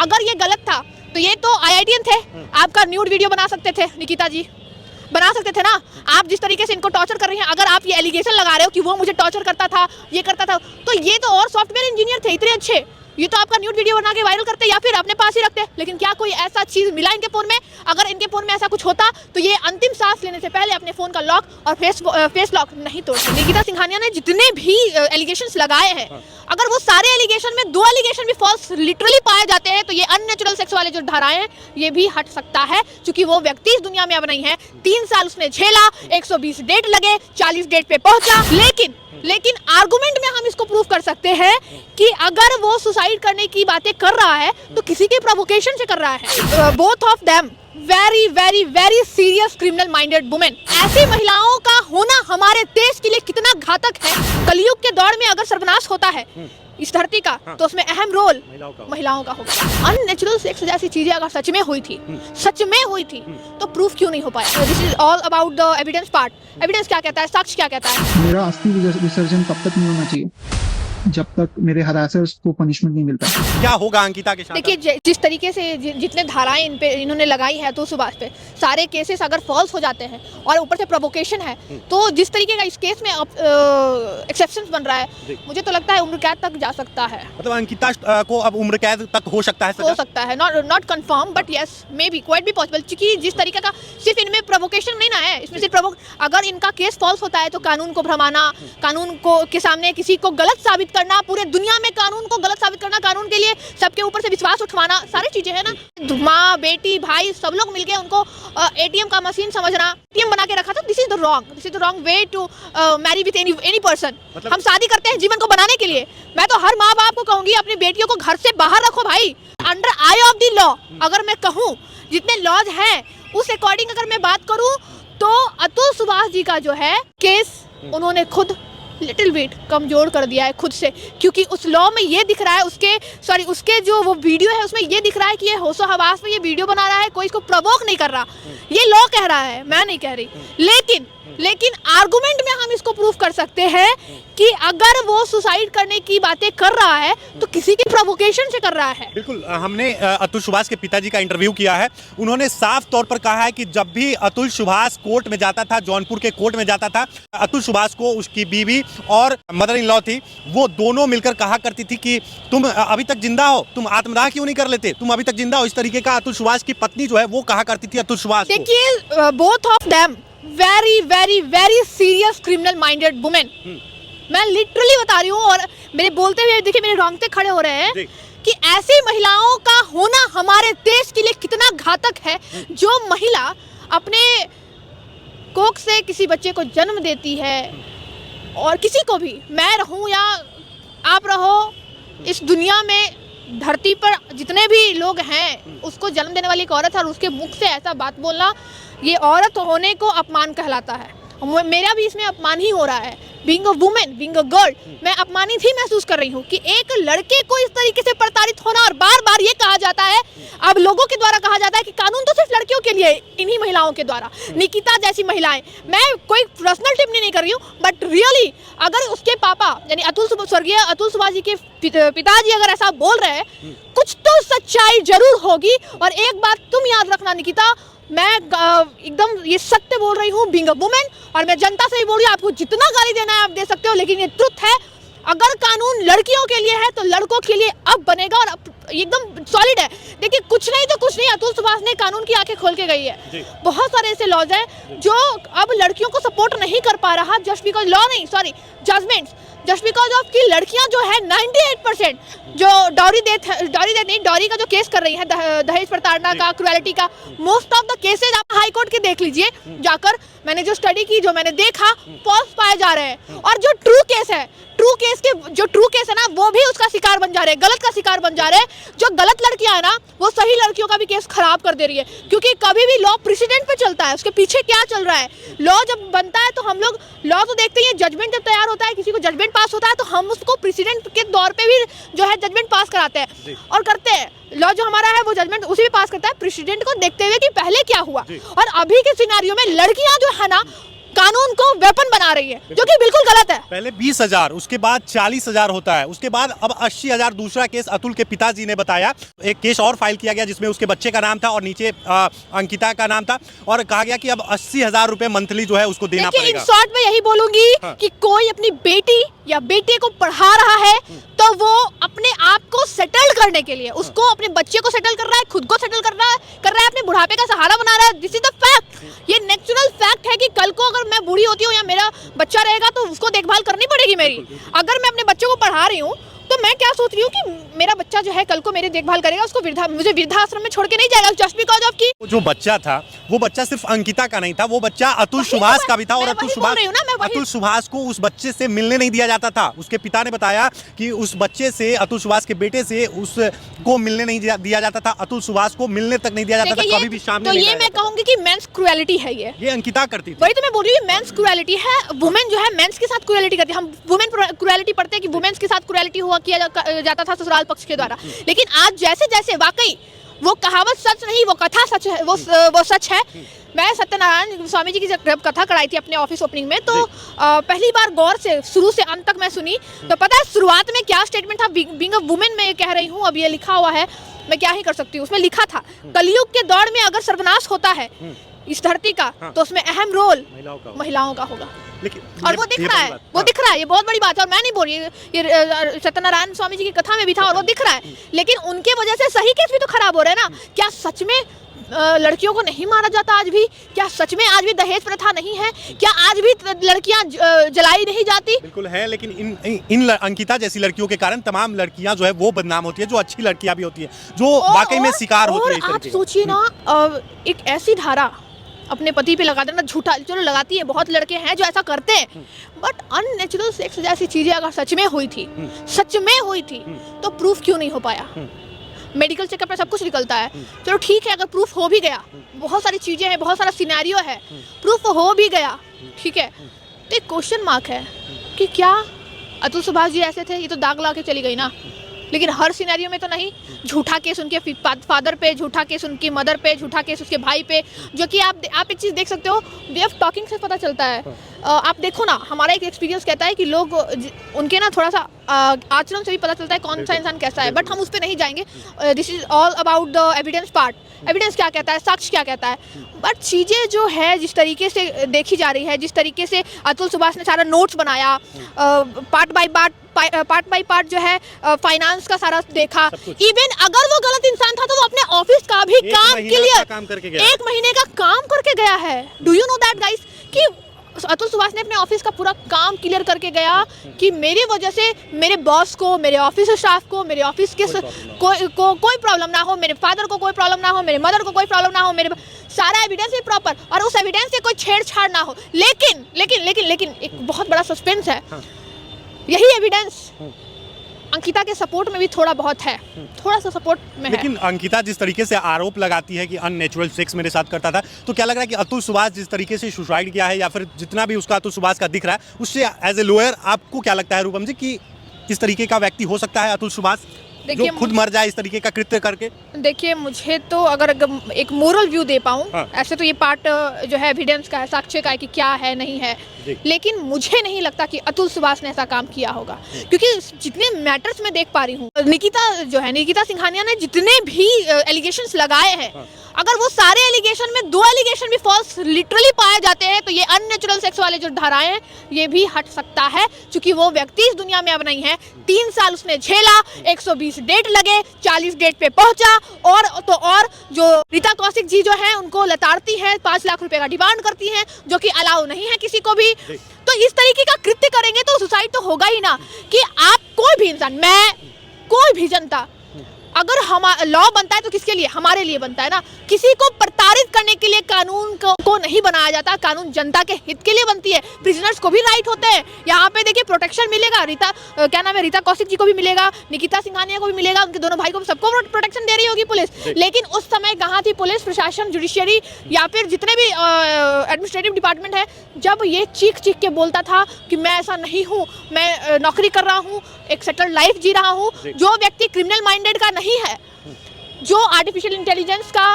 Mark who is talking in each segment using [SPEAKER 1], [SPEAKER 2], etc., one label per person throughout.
[SPEAKER 1] अगर ये गलत था तो ये तो IITian थे, आपका न्यूड वीडियो बना सकते थे निकिता जी, बना सकते थे ना। आप जिस तरीके से इनको टॉर्चर कर रही हैं, अगर आप ये एलिगेशन लगा रहे हो कि वो मुझे टॉर्चर करता था, ये करता था, तो ये तो और सॉफ्टवेयर इंजीनियर थे इतने अच्छे, ये तो आपका न्यूड वीडियो बना के वायरल करते या फिर अपने पास ही रखते। लेकिन क्या कोई ऐसा चीज़ मिला इनके फ़ोन में? अगर इनके फ़ोन में ऐसा कुछ होता तो ये अंतिम सांस लेने से पहले अपने फ़ोन का लॉक और फेस लॉक नहीं तोड़ते। निकिता सिंघानिया ने जितने भी एलिगेशंस लगाए हैं, अगर वो सारे एलिगेशन में 2 एलिगेशन भी फॉल्स लिटरली पाए जाते हैं तो ये अननेचुरल सेक्स वाले जो धाराएं हैं ये भी हट सकता है, क्योंकि वो व्यक्ति इस दुनिया में अब नहीं है। 3 साल उसने झेला, 120 डेट लगे, 40 डेट पे पहुंचा, लेकिन आर्गुमेंट में हम इसको प्रूव कर सकते हैं कि अगर वो सुसाइड करने की बातें कर रहा है तो किसी के प्रोवोकेशन से कर रहा है। Both of them very very very serious criminal minded women. ऐसी महिलाओं का होना हमारे देश के लिए कितना घातक है। कलयुग के दौर में अगर सर्वनाश होता है इस धरती का तो उसमें अहम रोल महिलाओं का होगा। अननेचुरल सेक्स जैसी चीजें अगर सच में हुई थी तो प्रूफ क्यों नहीं हो पाया? This is all about the evidence part. Evidence क्या कहता है, साक्ष्य क्या कहता है?
[SPEAKER 2] मेरा अस्थि विसर्जन तब तक नहीं होना चाहिए जब तक मेरे हरासर्स को पनिशमेंट नहीं मिलता।
[SPEAKER 3] क्या होगा अंकिता के साथ?
[SPEAKER 1] देखिए, जिस तरीके से जितने धाराएं इन्होंने लगाई है तो सुभाष पे सारे केसेस अगर फॉल्स हो जाते हैं और ऊपर से प्रोवोकेशन है, तो जिस तरीके का इस केस में एक्सेप्शंस बन रहा है, मुझे तो लगता है उम्र कैद तक जा सकता है।
[SPEAKER 3] मतलब अंकिता को अब उम्र कैद तक हो सकता है?
[SPEAKER 1] हो सकता है, not confirm but yes may be, quite be possible. क्योंकि जिस तरीके का सिर्फ इनमें प्रोवोकेशन नहीं ना है, इसमें सिर्फ अगर इनका केस फॉल्स होता है तो कानून को भ्रमाना, कानून को के सामने किसी को गलत साबित करना, पूरे दुनिया में कानून को गलत साबित करना, कानून के लिए सबके ऊपर से विश्वास उठवाना, सारी चीजें है ना। माँ बेटी भाई सब लोग मिलके उनको ATM का मशीन समझना, ATM बना के रखा था। This is the wrong way to marry with any person. हम शादी करते हैं जीवन को बनाने के लिए। मैं तो हर माँ बाप को कहूंगी अपनी बेटियों को घर से बाहर रखो भाई, under I of the law. अगर मैं कहूँ जितने लॉज हैं उस अकॉर्डिंग अगर मैं बात करूँ तो अतुल सुभाष जी का जो है केस उन्होंने खुद लिटिल बिट कमजोर कर दिया है खुद से, क्योंकि उस लॉ में ये दिख रहा है, उसके जो वो वीडियो है उसमें ये दिख रहा है कि ये होशो हवास में ये वीडियो बना रहा है, कोई इसको प्रवोक नहीं कर रहा। ये लॉ कह रहा है, मैं नहीं कह रही। लेकिन आर्गुमेंट में हम इसको प्रूफ कर सकते हैं कि अगर वो सुसाइड करने की बातें कर रहा है तो किसी के प्रोवोकेशन से कर रहा है।
[SPEAKER 3] बिल्कुल, हमने अतुल सुभाष के पिताजी का इंटरव्यू किया है। उन्होंने साफ तौर पर कहा है कि जब भी अतुल सुभाष कोर्ट में जाता था, जौनपुर के कोर्ट में जाता था, अतुल सुभाष को उसकी बीवी और मदर इन लॉ थी, वो दोनों मिलकर कहा करती थी कि तुम अभी तक जिंदा हो, तुम आत्मदाह क्यों नहीं कर लेते, तुम अभी तक जिंदा हो। इस तरीके का अतुल सुभाष की पत्नी जो है वो कहा करती थी अतुल सुभाष।
[SPEAKER 1] देखिए, both of them very very very serious criminal minded women. मैं लिटरली बता रही हूँ, और मेरे बोलते हुए देखिए मेरे रोंगटे खड़े हो रहे हैं कि ऐसी महिलाओं का होना हमारे देश के लिए कितना घातक है। जो महिला अपने कोख से किसी बच्चे को जन्म देती है, और किसी को भी, मैं रहूं या आप रहो, इस दुनिया में धरती पर जितने भी लोग हैं उसको जन्म देने वाली एक औरत है, और उसके मुख से ऐसा बात बोलना ये औरत होने को अपमान कहलाता है। मेरा भी इसमें अपमान ही हो रहा है। Being a women, being a girl, मैं अपमानित ही महसूस कर रही हूँ कि एक लड़के को इस तरीके से प्रताड़ित होना, और बार बार ये कहा जाता है, अब लोगों के द्वारा कहा जाता है कि कानून तो सिर्फ लड़कियों के लिए, इन्हीं महिलाओं के द्वारा, निकिता जैसी महिलाएं। मैं कोई पर्सनल टिप्पणी नहीं कर रही हूँ, बट रियली अगर उसके पापा यानी स्वर्गीय अतुल सुभाष जी के पिताजी अगर ऐसा बोल रहे हैं, कुछ तो सच्चाई जरूर होगी। और एक बात तुम याद रखना निकिता, मैं एकदम ये सत्य बोल रही हूँ बीइंग अ वुमेन, और मैं जनता से ही बोल रही हूँ, आपको जितना गाली देना है आप दे सकते हो, लेकिन ये ट्रुथ है। अगर कानून लड़कियों के लिए है तो लड़कों के लिए अब बनेगा, और एकदम सॉलिड है। देखिए, कुछ नहीं तो कुछ नहीं, अतुल सुभाष ने कानून की आंखें खोल के गई है। बहुत सारे ऐसे लॉज हैं जो अब लड़कियों को सपोर्ट नहीं कर पा रहा, जस्ट बिकॉज लॉ नहीं, sorry, judgments, just because of कि लड़कियां जो है 98% जो डॉरी का जो केस कर रही है, दहेज प्रताड़ना का, क्रुएलिटी का, मोस्ट ऑफ द केसेज आप हाई कोर्ट के देख लीजिए जाकर। मैंने जो स्टडी की, जो मैंने देखा, फॉल्स पाए जा रहे हैं। और जो ट्रू केस है ना, वो भी उसका शिकार बन जा रहे हैं, गलत का शिकार बन जा रहे हैं। जो गलत लड़कियां है ना, वो सही लड़कियों का भी केस खराब कर दे रही है, क्योंकि कभी भी लॉ प्रेसिडेंट पे चलता है, उसके पीछे क्या चल रहा है। लॉ जब बनता है तो हम लोग लॉ तो देखते ही, जजमेंट जब तैयार होता है, किसी को जजमेंट पास होता है, तो हम उसको प्रेसिडेंट के दौर पे भी जो है जजमेंट पास कराते हैं और करते हैं। लॉ जो हमारा है वो जजमेंट उसी भी पास करता है, प्रेसिडेंट को देखते हुए कि पहले क्या हुआ। और अभी के सिनेरियो में लड़कियां जो है ना, कानून को वेपन बना रही है, जो कि बिल्कुल गलत है।
[SPEAKER 3] पहले 20,000, उसके बाद 40,000 होता है, उसके बाद अब 80,000। दूसरा केस अतुल के पिताजी ने बताया, एक केस और फाइल किया गया जिसमें उसके बच्चे का नाम था और नीचे अंकिता का नाम था, और कहा गया कि अब 80,000 रुपए मंथली जो है उसको देना पड़ेगा।
[SPEAKER 1] इन शॉर्ट में यही बोलूंगी कि कोई अपनी बेटी या बेटे को पढ़ा रहा है तो वो अपने आप को सेटल करने के लिए, उसको अपने बच्चे को सेटल कर रहा है, खुद को सेटल कर रहा है, अपने बुढ़ापे का सहारा बना रहा है। This is the fact. ये नेचुरल फैक्ट है कि कल को अगर मैं बूढ़ी होती हूँ या मेरा बच्चा रहेगा तो उसको देखभाल करनी पड़ेगी मेरी। अगर मैं अपने बच्चे को पढ़ा रही हूँ तो मैं क्या सोच रही हूँ कि मेरा बच्चा जो है कल को मेरी देखभाल करेगा, उसको मुझे वृद्धाश्रम में छोड़ के नहीं जाएगा जस्ट बिकॉज ऑफ की।
[SPEAKER 3] जो बच्चा था वो बच्चा सिर्फ अंकिता का नहीं था, वो बच्चा अतुल सुभाष का भी था, और अतुल सुभाष को उस बच्चे से मिलने नहीं दिया जाता था। उसके पिता ने बताया कि उस बच्चे से, अतुल सुभाष के बेटे से उसको मिलने नहीं दिया जाता था, अतुल सुभाष को मिलने तक नहीं दिया जाता था, कभी भी सामने नहीं।
[SPEAKER 1] तो ये मैं कहूंगी कि मेंस क्रुएलिटी है, ये अंकिता
[SPEAKER 3] करती थी।
[SPEAKER 1] वही तो मैं बोल रही हूँ, मेंस क्रुएलिटी है। वुमेन जो है मेंस के साथ क्रुएलिटी करती है। हम वुमेन क्रुएलिटी पढ़ते हैं कि वुमेन्स के साथ क्रुएलिटी किया जाता था ससुराल पक्ष के द्वारा, लेकिन आज जैसे जैसे वाकई वो कहावत सच नहीं, वो कथा सच है, वो सच है। मैं सत्यनारायण स्वामी जी की जब कथा कराई थी अपने ऑफिस ओपनिंग में, तो पहली बार गौर से शुरू से अंत तक मैं सुनी, तो पता है शुरुआत में क्या स्टेटमेंट था। बीइंग अ वुमेन मैं ये कह रही हूँ, अब ये लिखा हुआ है, मैं क्या ही कर सकती हूँ। उसमें लिखा था, कलयुग के दौर में अगर सर्वनाश होता है इस धरती का, तो उसमें अहम रोल महिलाओं का होगा। और वो दिख रहा है, वो दिख रहा है। ये बहुत बड़ी बात है, और मैं नहीं बोल रही, ये सत्यनारायण स्वामी जी की कथा में भी था और वो दिख रहा है। लेकिन उनके वजह से सही केस भी तो खराब हो रहा है ना। क्या सच में लड़कियों को नहीं मारा जाता आज भी? क्या सच में आज भी दहेज प्रथा नहीं है? क्या आज भी लड़कियां जलाई नहीं जाती?
[SPEAKER 3] बिल्कुल है, लेकिन इन अंकिता जैसी लड़कियों के कारण तमाम लड़कियां जो है वो बदनाम होती है, जो अच्छी लड़कियां भी होती है, जो वाकई में शिकार होती है।
[SPEAKER 1] आप सोचिए ना, एक ऐसी धारा अपने पति पे लगा देना, झूठा, चलो लगाती है, बहुत लड़के हैं जो ऐसा करते हैं, बट अननेचुरल सेक्स जैसी चीजें अगर सच में हुई थी तो प्रूफ क्यों नहीं हो पाया? मेडिकल चेकअप में सब कुछ निकलता है, चलो ठीक है, अगर प्रूफ हो भी गया, बहुत सारी चीजें हैं, बहुत सारा सिनेरियो है, प्रूफ हो भी गया, ठीक है, तो एक क्वेश्चन मार्क है कि क्या अतुल सुभाष जी ऐसे थे? ये तो दाग ला के चली गई ना। लेकिन हर सिनेरियो में तो नहीं। झूठा केस उनके फादर पे, झूठा केस उनकी मदर पे, झूठा केस उसके भाई पे, जो कि आप एक चीज़ देख सकते हो, वे ऑफ टॉकिंग से पता चलता है। आप देखो ना, हमारा एक एक्सपीरियंस कहता है कि लोग उनके ना थोड़ा सा आचरण से भी पता चलता है कौन सा इंसान कैसा है, बट हम उस पर नहीं जाएंगे। This is all about the evidence part. Evidence क्या कहता है, साक्ष्य क्या कहता है, बट चीज़ें जो है जिस तरीके से देखी जा रही है, जिस तरीके से अतुल सुभाष ने सारा नोट्स बनाया, पार्ट बाय पार्ट जो है फाइनेंस का सारा देखा, इवन अगर वो गलत इंसान था तो वो अपने ऑफिस का भी काम क्लियर, 1 महीने का काम करके गया है। Do you know that guys, कि अतुल सुभाष ने अपने ऑफिस का पूरा काम क्लियर करके गया कि मेरी वजह से मेरे बॉस को, मेरे ऑफिस स्टाफ को, मेरे ऑफिस के कोई प्रॉब्लम ना हो, मेरे फादर को कोई प्रॉब्लम ना हो, मेरे मदर को कोई प्रॉब्लम ना हो, मेरे सारा एविडेंस भी प्रॉपर, और उस एविडेंस से कोई छेड़छाड़ ना हो। लेकिन एक बहुत बड़ा सस्पेंस है, यही एविडेंस अंकिता के सपोर्ट में भी थोड़ा बहुत है, थोड़ा सा सपोर्ट में
[SPEAKER 3] लेकिन है। अंकिता जिस तरीके से आरोप लगाती है कि अननेचुरल सेक्स मेरे साथ करता था, तो क्या लग रहा है कि अतुल सुभाष जिस तरीके से सुसाइड किया है, या फिर जितना भी उसका अतुल सुभाष का दिख रहा है, उससे एज ए लॉयर आपको क्या लगता है रूपम जी, कि इस तरीके का व्यक्ति हो सकता है अतुल सुभाष, जो खुद मर जाए इस तरीके का कृत्य करके?
[SPEAKER 1] देखिए, मुझे तो अगर एक मोरल व्यू दे पाऊँ, ऐसे तो ये पार्ट जो है एविडेंस का है, साक्ष्य का है कि क्या है नहीं है, लेकिन मुझे नहीं लगता कि अतुल सुभाष ने ऐसा काम किया होगा, क्योंकि जितने मैटर्स में देख पा रही हूँ, निकिता सिंघानिया ने जितने भी एलिगेशंस लगाए हैं, अगर वो सारे एलिगेशन में 2 एलिगेशन भी फॉल्स लिटरली पाए जाते हैं, तो ये अननेचुरल सेक्स वाले जो धाराएं हैं ये भी हट सकता है, क्योंकि वो व्यक्ति इस दुनिया में अब नहीं है। 3 साल उसने झेला, 120 डेट लगे, 40 डेट पे पहुंचा, और जो रीता कौशिक जी जो है उनको लताड़ती है, 5 लाख रुपए का डिमांड करती हैं, जो कि अलाउ नहीं है किसी को भी। तो इस तरीके का कृत्य करेंगे तो सुसाइड तो होगा ही ना। कि आप कोई भी इंसान, मैं, कोई भी जनता, अगर हमारा लॉ बनता है तो किसके लिए? हमारे लिए बनता है ना। किसी को प्रताड़ित करने के लिए कानून को नहीं बनाया जाता, कानून जनता के हित के लिए बनती है। प्रिजनर्स को भी राइट होते हैं। यहाँ पे देखिए प्रोटेक्शन मिलेगा, रीता कौशिक जी को भी मिलेगा, निकिता सिंघानिया को भी मिलेगा, उनके दोनों भाई को, सबको प्रोटेक्शन दे रही होगी पुलिस। लेकिन उस समय कहाँ थी पुलिस प्रशासन, जुडिशियरी, या फिर जितने भी एडमिनिस्ट्रेटिव डिपार्टमेंट है, जब ये चीख के बोलता था कि मैं ऐसा नहीं हूँ, मैं नौकरी कर रहा हूँ, एक सेटल्ड लाइफ जी रहा हूँ। जो व्यक्ति क्रिमिनल माइंडेड का नहीं है, जो आर्टिफिशियल इंटेलिजेंस का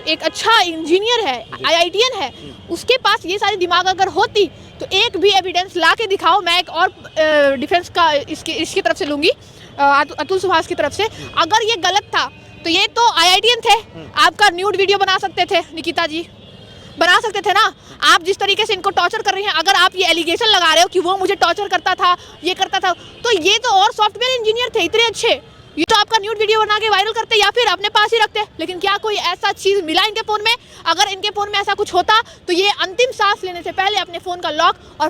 [SPEAKER 1] एक अच्छा इंजीनियर है, IITian है, उसके पास ये सारी दिमाग अगर होती तो एक भी एविडेंस ला के दिखाओ। मैं एक और डिफेंस का इसकी तरफ से लूँगी, अतुल सुभाष की तरफ से। अगर ये गलत था तो ये तो IITian थे, आपका न्यूड वीडियो बना सकते थे, निकिता जी बना सकते थे ना। आप जिस तरीके से इनको टॉर्चर कर रही हैं, अगर आप ये एलिगेशन लगा रहे हो कि वो मुझे टॉर्चर करता था, ये करता था, तो ये तो और सॉफ्टवेयर इंजीनियर थे इतने अच्छे, ये तो आपका न्यूड वीडियो बना के वायरल करते या फिर अपने पास ही रखते। लेकिन क्या कोई ऐसा चीज़ मिला इनके फ़ोन में? अगर इनके फ़ोन में ऐसा कुछ होता तो ये अंतिम सांस लेने से पहले अपने फ़ोन का लॉक और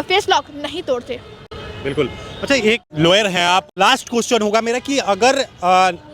[SPEAKER 1] फेस लॉक नहीं तोड़ते।
[SPEAKER 3] बिल्कुल। अच्छा, एक लॉयर हैं आप, लास्ट क्वेश्चन होगा मेरा कि अगर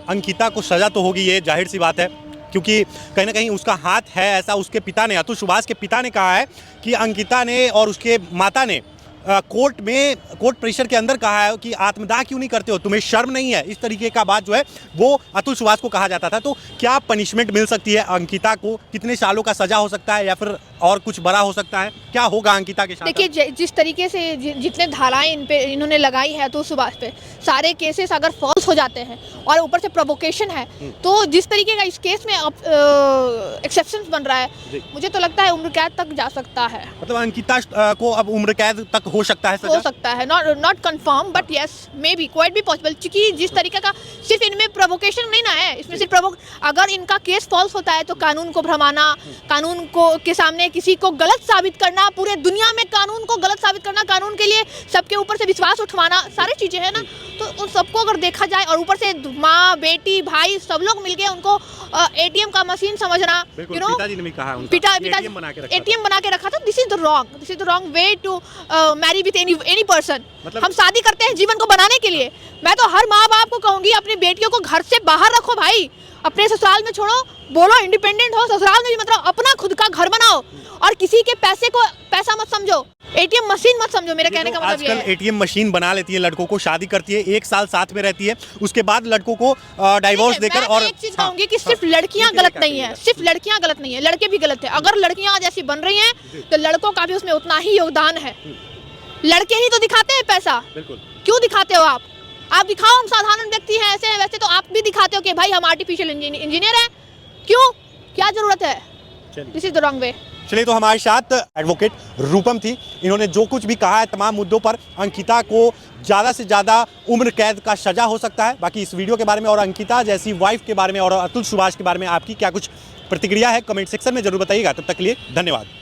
[SPEAKER 3] अंकिता को सजा तो होगी, ये जाहिर सी बात है, क्योंकि कहीं ना कहीं उसका हाथ है ऐसा। उसके पिता ने, अतुल सुभाष के पिता ने कहा है कि अंकिता ने और उसके माता ने कोर्ट प्रेशर के अंदर कहा है कि आत्मदाह क्यों नहीं करते हो, तुम्हें शर्म नहीं है। इस तरीके का बात जो है वो अतुल सुभाष को कहा जाता था। तो क्या पनिशमेंट मिल सकती है अंकिता को? कितने सालों का सजा हो सकता है या फिर और कुछ बड़ा हो सकता है? क्या होगा अंकिता के साथ?
[SPEAKER 1] देखिए, जिस तरीके से जितने धाराएं इन्होंने लगाई है अतुल सुभाष पे, सारे केसेस अगर फॉल्स हो जाते हैं और ऊपर से प्रोवोकेशन है, तो जिस तरीके का इस केस में एक्सेप्शंस बन रहा है, मुझे तो लगता है उम्र कैद तक जा सकता है।
[SPEAKER 3] मतलब अंकिता को अब उम्र कैद तक हो सकता है सजा?
[SPEAKER 1] हो सकता है, not confirm but yes may be, quite भी पॉसिबल। क्योंकि जिस तरीके का सिर्फ इनमें प्रोवोकेशन नहीं ना है, इसमें सिर्फ अगर इनका केस फॉल्स होता है तो कानून को भ्रमाना, कानून को के सामने किसी को गलत साबित करना, पूरे दुनिया में कानून को गलत साबित करना, कानून के लिए सबके ऊपर से विश्वास उठवाना, सारी चीजें हैं ना। तो उन सबको अगर देखा जाए और ऊपर से माँ बेटी भाई सब लोग मिलके उनको ATM का मशीन समझना, यू नो,
[SPEAKER 3] पिताजी ने भी कहा
[SPEAKER 1] ATM बना के रखा था। This is the wrong way to marry with any person.
[SPEAKER 3] मतलब
[SPEAKER 1] हम शादी करते हैं जीवन को बनाने के लिए। मैं तो हर माँ बाप को कहूंगी अपनी बेटियों को घर से बाहर रखो भाई, अपने ससुराल में छोड़ो, बोलो इंडिपेंडेंट हो, ससुराल में भी मतलब अपना खुद का घर बनाओ और किसी के पैसे को पैसा मत समझो, ATM मशीन मत समझो। मेरा कहने का मतलब ये है।
[SPEAKER 3] आजकल ATM मशीन बना लेती है लड़कों को, शादी करती है, 1 साल साथ में रहती है, उसके बाद लड़कों को डाइवोर्स देकर। और
[SPEAKER 1] एक चीज कहूंगी कि सिर्फ लड़कियां गलत नहीं है, सिर्फ लड़कियां गलत नहीं है, लड़के भी गलत है। अगर लड़कियां आज ऐसी बन रही हैं तो लड़कों का भी उसमें उतना ही योगदान है। लड़के ही तो दिखाते हैं पैसा, क्यों दिखाते हो आप दिखाओ हम साधारण व्यक्ति हैं, ऐसे हैं वैसे, तो आप भी दिखाते हो कि भाई हम आर्टिफिशियल इंजीनियर हैं। क्यों, क्या जरूरत है? दिस इज द रॉन्ग वे।
[SPEAKER 3] चलिए, तो हमारे साथ एडवोकेट रूपम थी। इन्होंने जो कुछ भी कहा है तमाम मुद्दों पर, अंकिता को ज़्यादा से ज़्यादा उम्र कैद का सजा हो सकता है। बाकी इस वीडियो के बारे में और अंकिता जैसी वाइफ के बारे में और अतुल सुभाष के बारे में आपकी क्या कुछ प्रतिक्रिया है, कमेंट सेक्शन में जरूर बताइएगा। तब तक के लिए धन्यवाद।